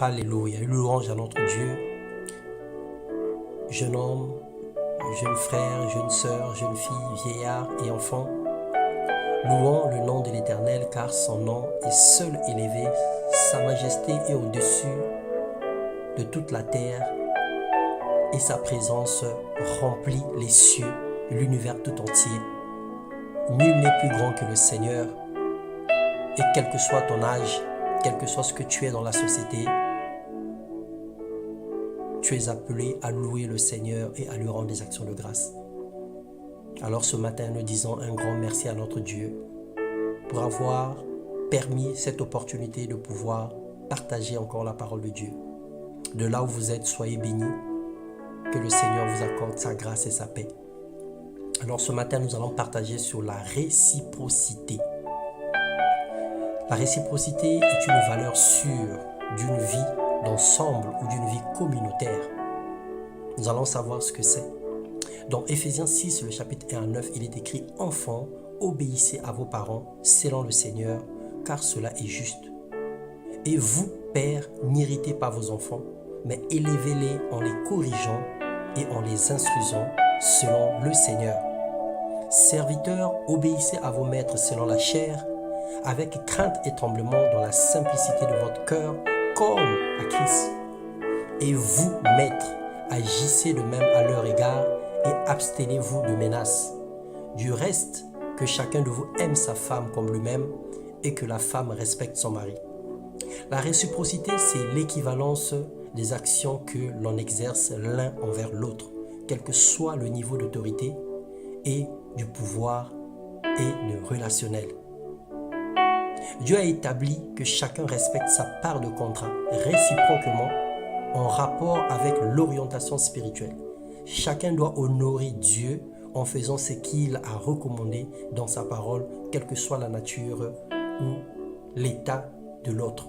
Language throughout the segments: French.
Alléluia, louange à notre Dieu. Jeune homme, jeune frère, jeune sœur, jeune fille, vieillard et enfant, louons le nom de l'Éternel car son nom est seul élevé, sa majesté est au-dessus de toute la terre et sa présence remplit les cieux, l'univers tout entier. Nul n'est plus grand que le Seigneur et quel que soit ton âge, quel que soit ce que tu es dans la société, tu es appelé à louer le Seigneur et à lui rendre des actions de grâce. Alors ce matin, nous disons un grand merci à notre Dieu pour avoir permis cette opportunité de pouvoir partager encore la parole de Dieu. De là où vous êtes, soyez bénis, que le Seigneur vous accorde sa grâce et sa paix. Alors ce matin, nous allons partager sur la réciprocité. La réciprocité est une valeur sûre d'une vie d'ensemble ou d'une vie communautaire. Nous allons savoir ce que c'est. Dans Éphésiens 6, le chapitre 1 à 9, il est écrit « Enfants, obéissez à vos parents, selon le Seigneur, car cela est juste. Et vous, pères, n'irritez pas vos enfants, mais élevez-les en les corrigeant et en les instruisant selon le Seigneur. Serviteurs, obéissez à vos maîtres selon la chair, avec crainte et tremblement dans la simplicité de votre cœur, comme à Christ. Et vous, maîtres, agissez de même à leur égard et abstenez-vous de menaces. Du reste, que chacun de vous aime sa femme comme lui-même et que la femme respecte son mari. La réciprocité, c'est l'équivalence des actions que l'on exerce l'un envers l'autre, quel que soit le niveau d'autorité et du pouvoir et de relationnel. Dieu a établi que chacun respecte sa part de contrat réciproquement en rapport avec l'orientation spirituelle. Chacun doit honorer Dieu en faisant ce qu'il a recommandé dans sa parole, quelle que soit la nature ou l'état de l'autre.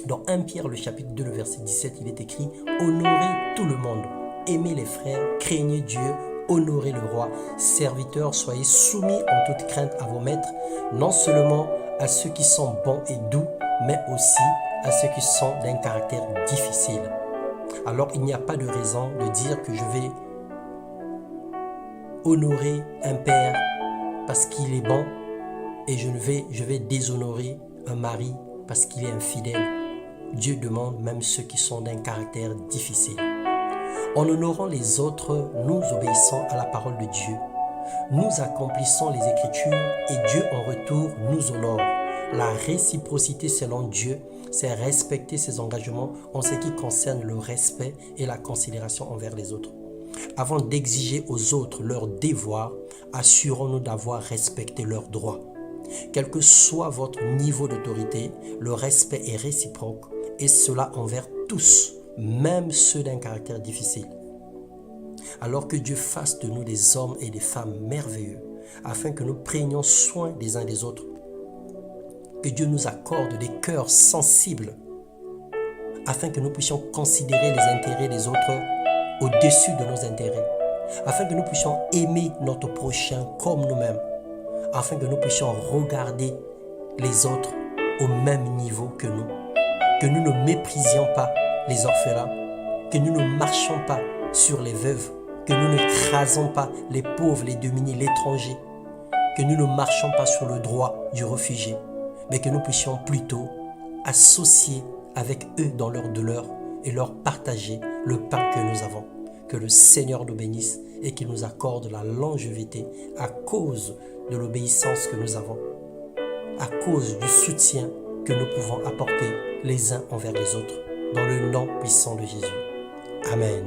Dans 1 Pierre, le chapitre 2, le verset 17, il est écrit « Honorez tout le monde, aimez les frères, craignez Dieu, honorez le roi. Serviteurs, soyez soumis en toute crainte à vos maîtres, non seulement à ceux qui sont bons et doux, mais aussi à ceux qui sont d'un caractère difficile. » Alors, il n'y a pas de raison de dire que je vais honorer un père parce qu'il est bon et je vais déshonorer un mari parce qu'il est infidèle. Dieu demande même ceux qui sont d'un caractère difficile. En honorant les autres, nous obéissons à la parole de Dieu. Nous accomplissons les Écritures et Dieu en retour nous honore. La réciprocité selon Dieu, c'est respecter ses engagements en ce qui concerne le respect et la considération envers les autres. Avant d'exiger aux autres leurs devoirs, assurons-nous d'avoir respecté leurs droits. Quel que soit votre niveau d'autorité, le respect est réciproque et cela envers tous, même ceux d'un caractère difficile. Alors que Dieu fasse de nous des hommes et des femmes merveilleux, afin que nous prenions soin des uns des autres. Que Dieu nous accorde des cœurs sensibles, afin que nous puissions considérer les intérêts des autres au-dessus de nos intérêts, afin que nous puissions aimer notre prochain comme nous-mêmes, afin que nous puissions regarder les autres au même niveau que nous ne méprisions pas les orphelins, que nous ne marchions pas sur les veuves, que nous n'écrasons pas les pauvres, les démunis, l'étranger, que nous ne marchions pas sur le droit du réfugié, mais que nous puissions plutôt associer avec eux dans leur douleur et leur partager le pain que nous avons. Que le Seigneur nous bénisse et qu'il nous accorde la longévité à cause de l'obéissance que nous avons, à cause du soutien que nous pouvons apporter les uns envers les autres, dans le nom puissant de Jésus. Amen.